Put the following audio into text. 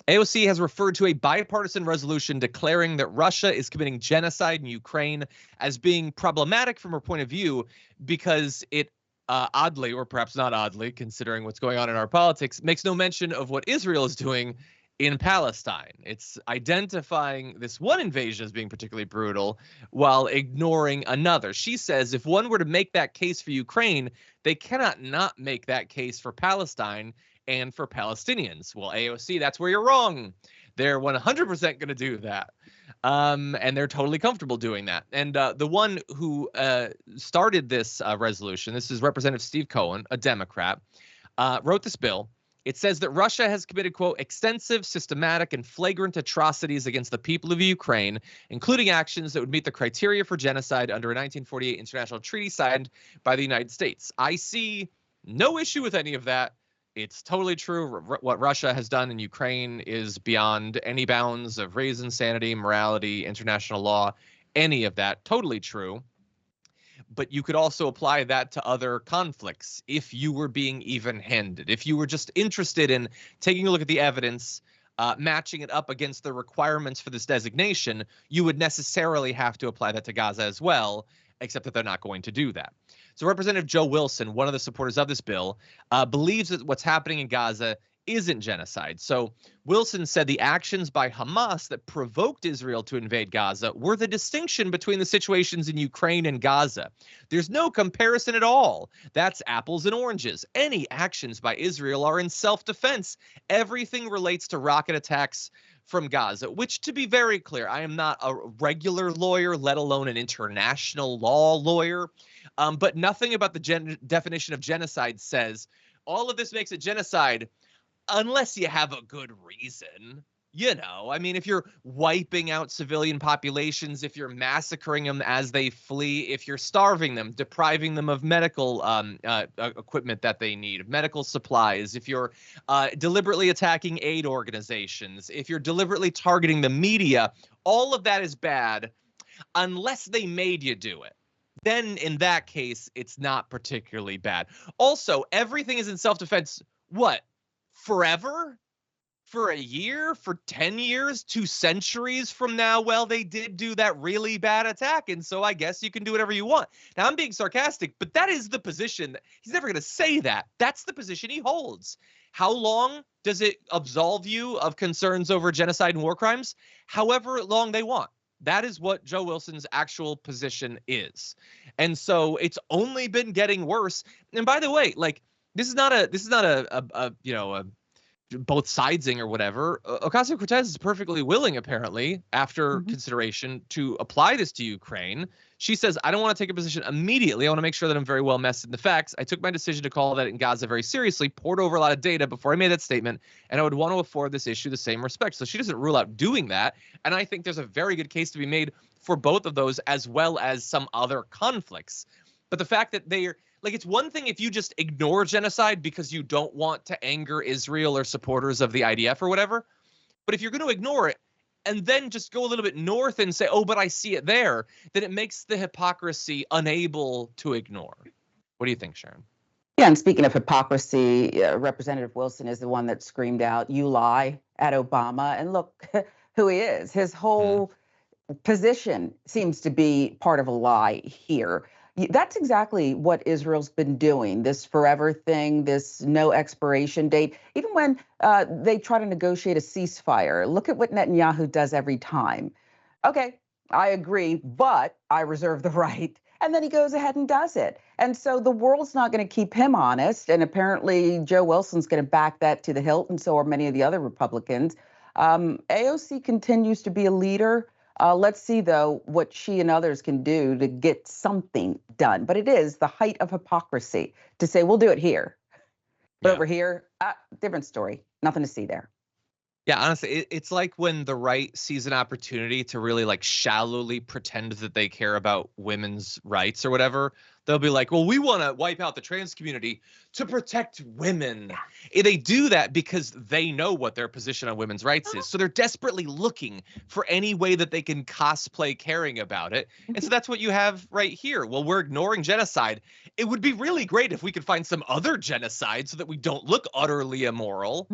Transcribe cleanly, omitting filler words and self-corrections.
AOC has referred to a bipartisan resolution declaring that Russia is committing genocide in Ukraine as being problematic from her point of view because it oddly, or perhaps not oddly, considering what's going on in our politics, makes no mention of what Israel is doing in Palestine. It's identifying this one invasion as being particularly brutal while ignoring another. She says if one were to make that case for Ukraine, they cannot not make that case for Palestine and for Palestinians. Well, AOC, that's where you're wrong. They're 100% going to do that. And they're totally comfortable doing that. And the one who started this resolution, this is Representative Steve Cohen, a Democrat, wrote this bill. It says that Russia has committed, quote, extensive, systematic, and flagrant atrocities against the people of Ukraine, including actions that would meet the criteria for genocide under a 1948 international treaty signed by the United States. I see no issue with any of that. It's totally true. What Russia has done in Ukraine is beyond any bounds of reason, sanity, morality, international law, any of that. Totally true. But you could also apply that to other conflicts if you were being even-handed, if you were just interested in taking a look at the evidence, matching it up against the requirements for this designation, you would necessarily have to apply that to Gaza as well, except that they're not going to do that. So Representative Joe Wilson, one of the supporters of this bill, believes that what's happening in Gaza isn't genocide. So Wilson said the actions by Hamas that provoked Israel to invade Gaza were the distinction between the situations in Ukraine and Gaza. There's no comparison at all. That's apples and oranges. Any actions by Israel are in self-defense. Everything relates to rocket attacks from Gaza, which, to be very clear, I am not a regular lawyer, let alone an international law lawyer, but nothing about the definition of genocide says all of this makes it genocide unless you have a good reason. You know, I mean, if you're wiping out civilian populations, if you're massacring them as they flee, if you're starving them, depriving them of medical equipment that they need, medical supplies, if you're deliberately attacking aid organizations, if you're deliberately targeting the media, all of that is bad unless they made you do it. Then in that case, it's not particularly bad. Also, everything is in self-defense. What? Forever? For a year? For 10 years? 2 centuries from now? Well, they did do that really bad attack, and so I guess you can do whatever you want. Now, I'm being sarcastic, but that is the position. He's never going to say that. That's the position he holds. How long does it absolve you of concerns over genocide and war crimes? However long they want. That is what Joe Wilson's actual position is. And so it's only been getting worse. And by the way, like, this is not a you know, a both sidesing or whatever. Ocasio-Cortez is perfectly willing, apparently, after consideration, to apply this to Ukraine. She says, I don't want to take a position immediately. I want to make sure that I'm very well vested in the facts. I took my decision to call that in Gaza very seriously, poured over a lot of data before I made that statement, and I would want to afford this issue the same respect. So she doesn't rule out doing that. And I think there's a very good case to be made for both of those, as well as some other conflicts. But the fact that they're like, it's one thing if you just ignore genocide because you don't want to anger Israel or supporters of the IDF or whatever. But if you're going to ignore it and then just go a little bit north and say, oh, but I see it there, then it makes the hypocrisy unable to ignore. What do you think, Sharon? Yeah, and speaking of hypocrisy, Representative Wilson is the one that screamed out, "You lie," at Obama. And look who he is. His whole position seems to be part of a lie here. That's exactly what Israel's been doing, this forever thing, this no expiration date. Even when they try to negotiate a ceasefire, look at what Netanyahu does every time. Okay, I agree, but I reserve the right. And then he goes ahead and does it. And so the world's not going to keep him honest. And apparently Joe Wilson's going to back that to the hilt, and so are many of the other Republicans. AOC continues to be a leader. Let's see, though, what she and others can do to get something done. But it is the height of hypocrisy to say, we'll do it here. But over here, different story. Nothing to see there. Yeah, honestly, it's like when the right sees an opportunity to really like shallowly pretend that they care about women's rights or whatever. They'll be like, well, we want to wipe out the trans community to protect women. Yeah. They do that because they know what their position on women's rights is. So they're desperately looking for any way that they can cosplay caring about it. And so that's what you have right here. Well, we're ignoring genocide. It would be really great if we could find some other genocide so that we don't look utterly immoral.